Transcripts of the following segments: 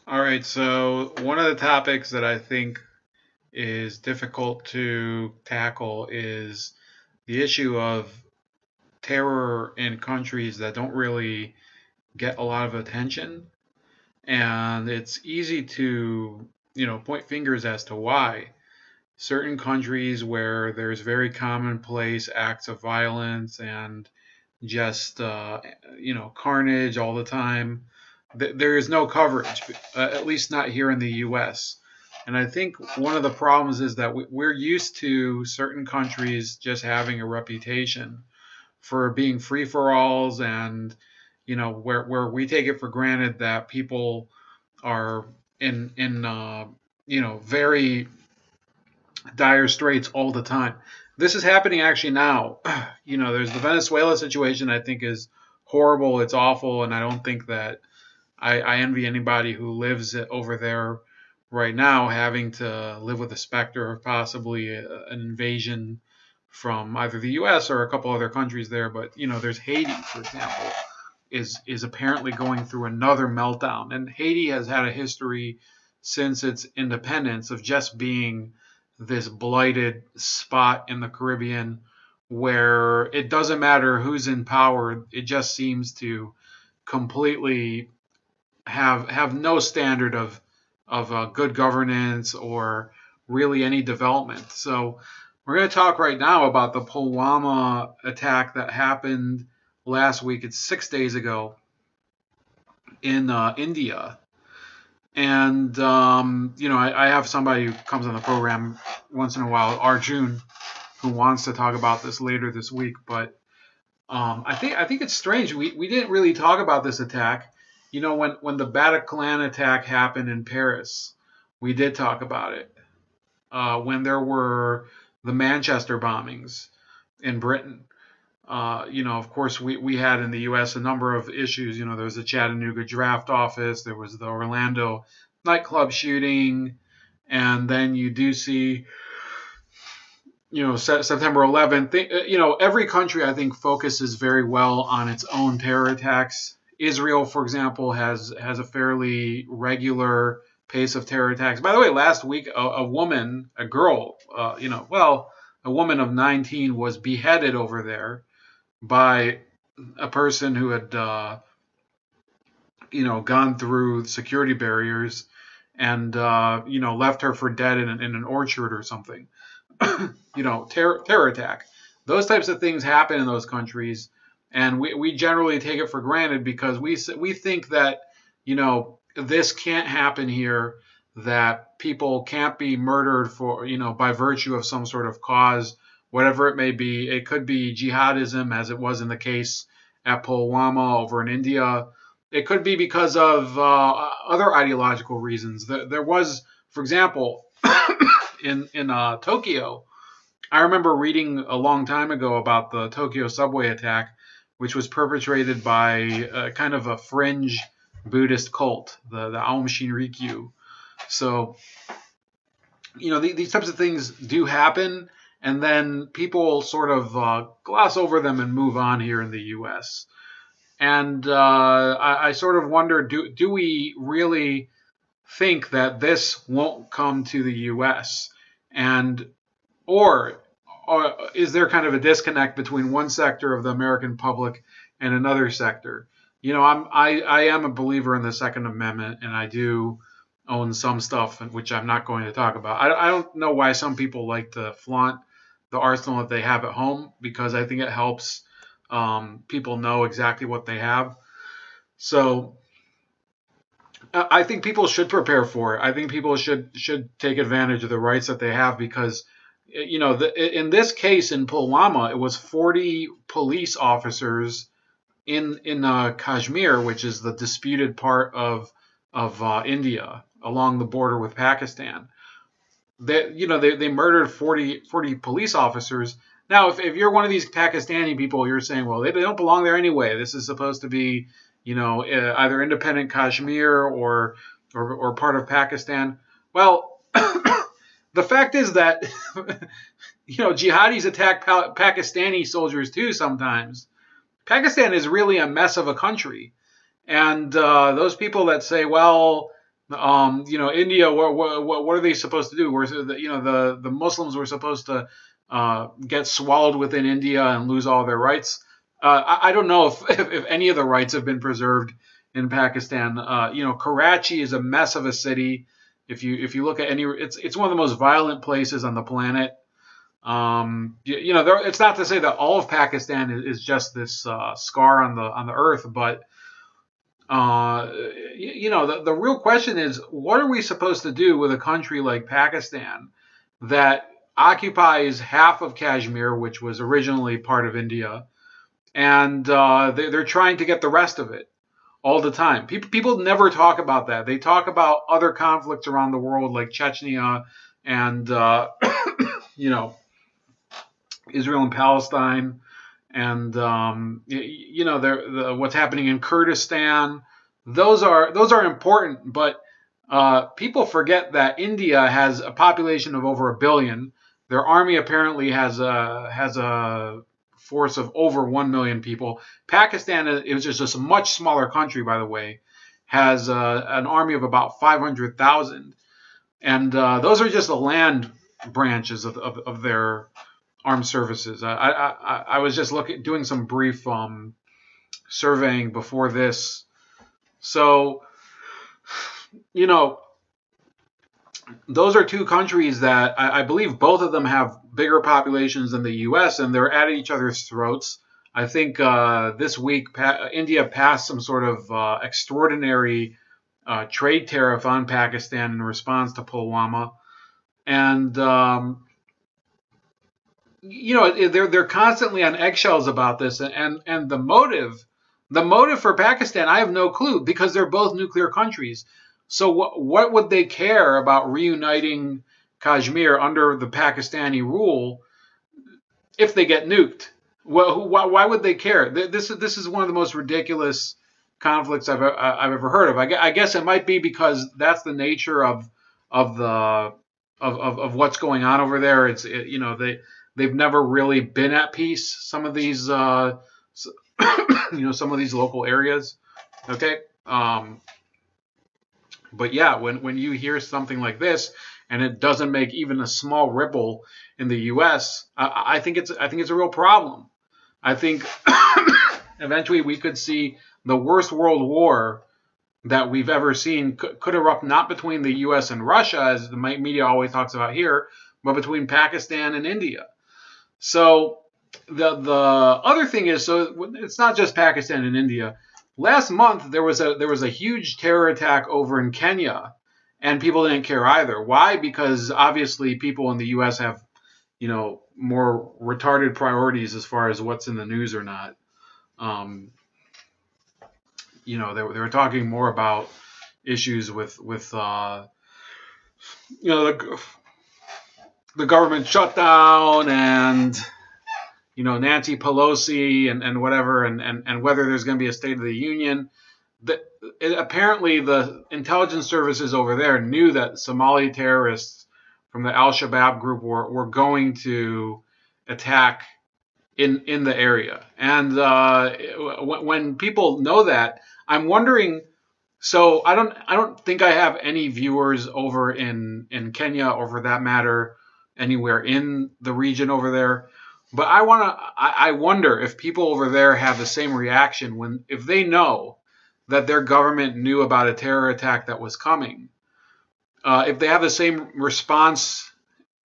All right, so one of the topics that I think is difficult to tackle is the issue of terror in countries that don't really get a lot of attention. And it's easy to, point fingers as to why. Certain countries where there's very commonplace acts of violence and just, carnage all the time, there is no coverage, at least not here in the U.S. And I think one of the problems is that we're used to certain countries just having a reputation for being free for alls, and where we take it for granted that people are in very dire straits all the time. This is happening actually now. There's the Venezuela situation. I think is horrible. It's awful, and I don't think that I envy anybody who lives over there right now, having to live with the specter of possibly an invasion from either the U.S. or a couple other countries there. But there's Haiti, for example, is apparently going through another meltdown, and Haiti has had a history since its independence of just being this blighted spot in the Caribbean where it doesn't matter who's in power, it just seems to completely have no standard of good governance or really any development. So we're going to talk right now about the Pulwama attack that happened last week. It's 6 days ago in India. And I have somebody who comes on the program once in a while, Arjun, who wants to talk about this later this week. But I think it's strange. We didn't really talk about this attack. When the Bataclan attack happened in Paris, we did talk about it. When there were the Manchester bombings in Britain, of course, we had in the U.S. a number of issues. There was the Chattanooga draft office, there was the Orlando nightclub shooting, and then you do see, September 11th. Every country, I think, focuses very well on its own terror attacks. Israel, for example, has a fairly regular pace of terror attacks. By the way, last week, a woman, a girl, a woman of 19 was beheaded over there by a person who had, gone through security barriers and, left her for dead in an orchard or something. Terror attack. Those types of things happen in those countries, and we generally take it for granted because we think that, this can't happen here, that people can't be murdered for, by virtue of some sort of cause, whatever it may be. It could be jihadism, as it was in the case at Pulwama over in India. It could be because of other ideological reasons. There was, for example, in Tokyo, I remember reading a long time ago about the Tokyo subway attack, which was perpetrated by kind of a fringe Buddhist cult, the Aum Shinrikyo. So, these types of things do happen, and then people sort of gloss over them and move on here in the U.S. And I sort of wonder, do we really think that this won't come to the U.S.? And or is there kind of a disconnect between one sector of the American public and another sector? I am a believer in the Second Amendment, and I do own some stuff which I'm not going to talk about. I don't know why some people like to flaunt the arsenal that they have at home, because I think it helps people know exactly what they have. So I think people should prepare for it. I think people should take advantage of the rights that they have, because in this case in Pulwama, it was 40 police officers in Kashmir, which is the disputed part of India along the border with Pakistan. They murdered 40 police officers. Now, if you're one of these Pakistani people, you're saying, well, they don't belong there anyway. This is supposed to be, either independent Kashmir or part of Pakistan. Well, the fact is that, jihadis attack Pakistani soldiers too sometimes. Pakistan is really a mess of a country. And those people that say, well, India, what are they supposed to do? The Muslims were supposed to get swallowed within India and lose all their rights. I don't know if any of the rights have been preserved in Pakistan. Karachi is a mess of a city. If you look at it's one of the most violent places on the planet. It's not to say that all of Pakistan is just this scar on the earth, but the real question is, what are we supposed to do with a country like Pakistan that occupies half of Kashmir, which was originally part of India, and they're trying to get the rest of it all the time. People never talk about that. They talk about other conflicts around the world, like Chechnya and Israel and Palestine, and what's happening in Kurdistan. Those are important, but people forget that India has a population of over 1 billion. Their army apparently has a force of over 1 million people. Pakistan is just a much smaller country, by the way, has an army of about 500,000, and those are just the land branches of their armed services. I was just doing some brief surveying before this. So, you know, those are two countries that I believe both of them have bigger populations than the U.S., and they're at each other's throats. I think this week India passed some sort of extraordinary trade tariff on Pakistan in response to Pulwama, and they're constantly on eggshells about this, and the motive for Pakistan, I have no clue, because they're both nuclear countries. So what would they care about reuniting Kashmir under the Pakistani rule if they get nuked? Well, why would they care? This is one of the most ridiculous conflicts I've ever heard of. I guess it might be because that's the nature of what's going on over there. They've never really been at peace. Some of these some of these local areas. Okay. But yeah, when you hear something like this and it doesn't make even a small ripple in the U.S., I think it's a real problem. I think eventually we could see the worst world war that we've ever seen could erupt, not between the U.S. and Russia, as the media always talks about here, but between Pakistan and India. So the other thing is, so it's not just Pakistan and India. Last month there was a huge terror attack over in Kenya, and people didn't care either. Why? Because obviously people in the U.S. have more retarded priorities as far as what's in the news or not. They were talking more about issues with the government shutdown and Nancy Pelosi and whatever, and whether there's going to be a State of the Union. Apparently, the intelligence services over there knew that Somali terrorists from the Al-Shabaab group were going to attack in the area. And when people know that, I'm wondering. So I don't think I have any viewers over in Kenya, or for that matter, anywhere in the region over there. But I wonder if people over there have the same reaction if they know that their government knew about a terror attack that was coming. If they have the same response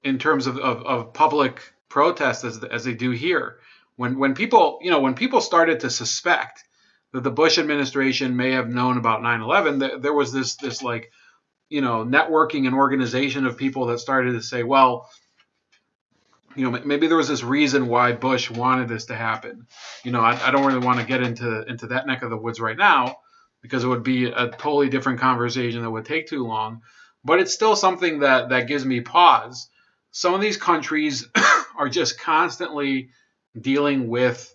in terms of public protest as they do here, when people started to suspect that the Bush administration may have known about 9/11, there was this networking and organization of people that started to say, well, maybe there was this reason why Bush wanted this to happen. I don't really want to get into that neck of the woods right now, because it would be a totally different conversation that would take too long. But it's still something that gives me pause. Some of these countries are just constantly dealing with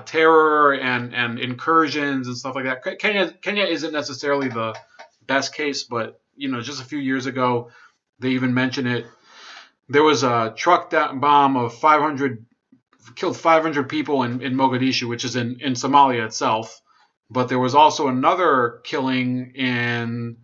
terror and incursions and stuff like that. Kenya isn't necessarily the best case, but just a few years ago, they even mentioned it. There was a truck bomb of 500, killed 500 people in Mogadishu, which is in Somalia itself. But there was also another killing in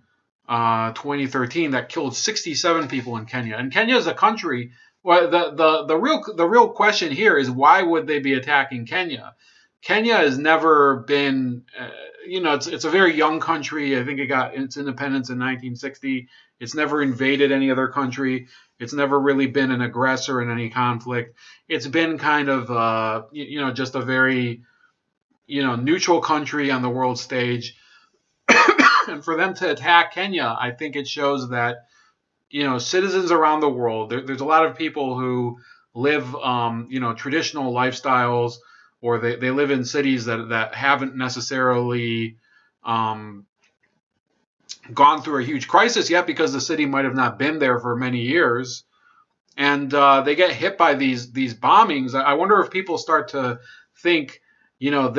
2013 that killed 67 people in Kenya. And Kenya is a country. Well, the real question here is, why would they be attacking Kenya? Kenya has never been, it's a very young country. I think it got its independence in 1960. It's never invaded any other country. It's never really been an aggressor in any conflict. It's been kind of, just a very, neutral country on the world stage. And for them to attack Kenya, I think it shows that, citizens around the world, there's a lot of people who live, traditional lifestyles, or they live in cities that haven't necessarily gone through a huge crisis yet, because the city might have not been there for many years. And they get hit by these bombings. I wonder if people start to think, their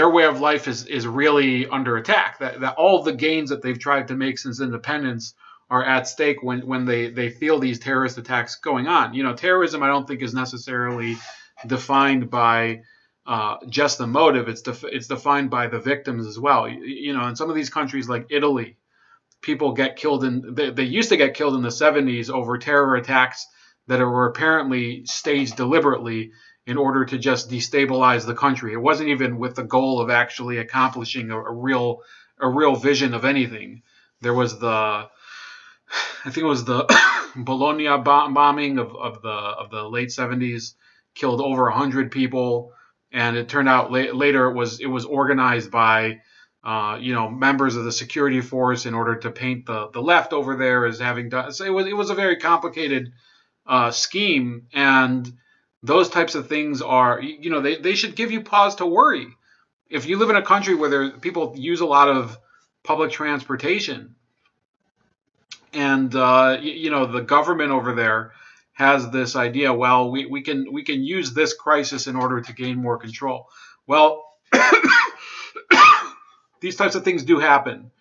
way of life is really under attack. That all the gains that they've tried to make since independence are at stake when they feel these terrorist attacks going on. Terrorism, I don't think, is necessarily defined by just the motive. It's defined by the victims as well. In some of these countries like Italy, people get killed they used to get killed in the 70s over terror attacks that were apparently staged deliberately in order to just destabilize the country. It wasn't even with the goal of actually accomplishing a real vision of anything. There was I think it was the Bologna bombing of the late 70s, killed over 100 people, and it turned out later it was organized by members of the security force in order to paint the left over there as having done. So it was a very complicated scheme, and those types of things are, they should give you pause to worry. If you live in a country where people use a lot of public transportation, and the government over there has this idea, well, we can use this crisis in order to gain more control. Well, these types of things do happen.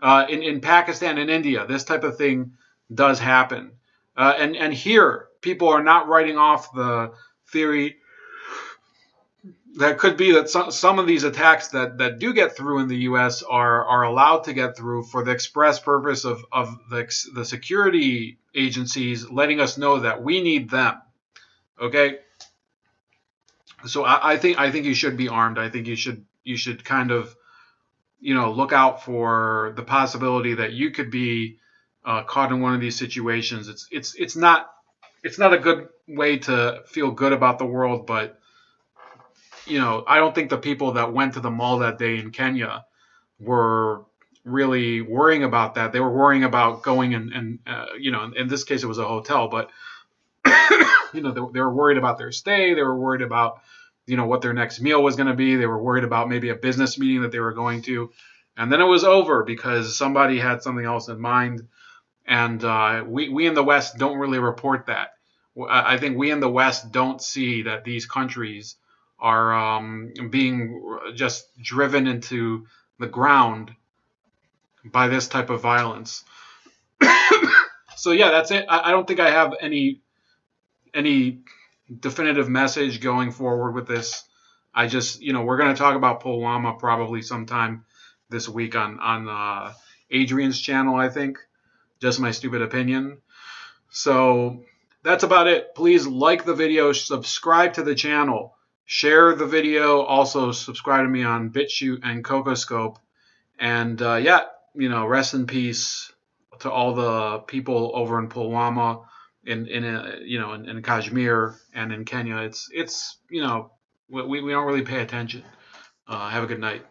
In Pakistan and India, this type of thing does happen. And here, people are not writing off the theory that could be that some of these attacks that do get through in the U.S. are allowed to get through for the express purpose of the security agencies letting us know that we need them. Okay? So I think you should be armed. I think you should kind of look out for the possibility that you could be caught in one of these situations. It's not a good way to feel good about the world, but I don't think the people that went to the mall that day in Kenya were really worrying about that. They were worrying about going and in this case it was a hotel, but they were worried about their stay. They were worried about what their next meal was going to be. They were worried about maybe a business meeting that they were going to, and then it was over because somebody had something else in mind. And we in the West don't really report that. I think we in the West don't see that these countries are being just driven into the ground by this type of violence. So yeah, that's it. I don't think I have any definitive message going forward with this. I just, we're going to talk about Pulwama probably sometime this week on Adrian's channel, I think. Just my stupid opinion. So that's about it. Please like the video, subscribe to the channel, share the video. Also subscribe to me on BitChute and CocoScope. And rest in peace to all the people over in Pulwama, in Kashmir and in Kenya. We don't really pay attention. Have a good night.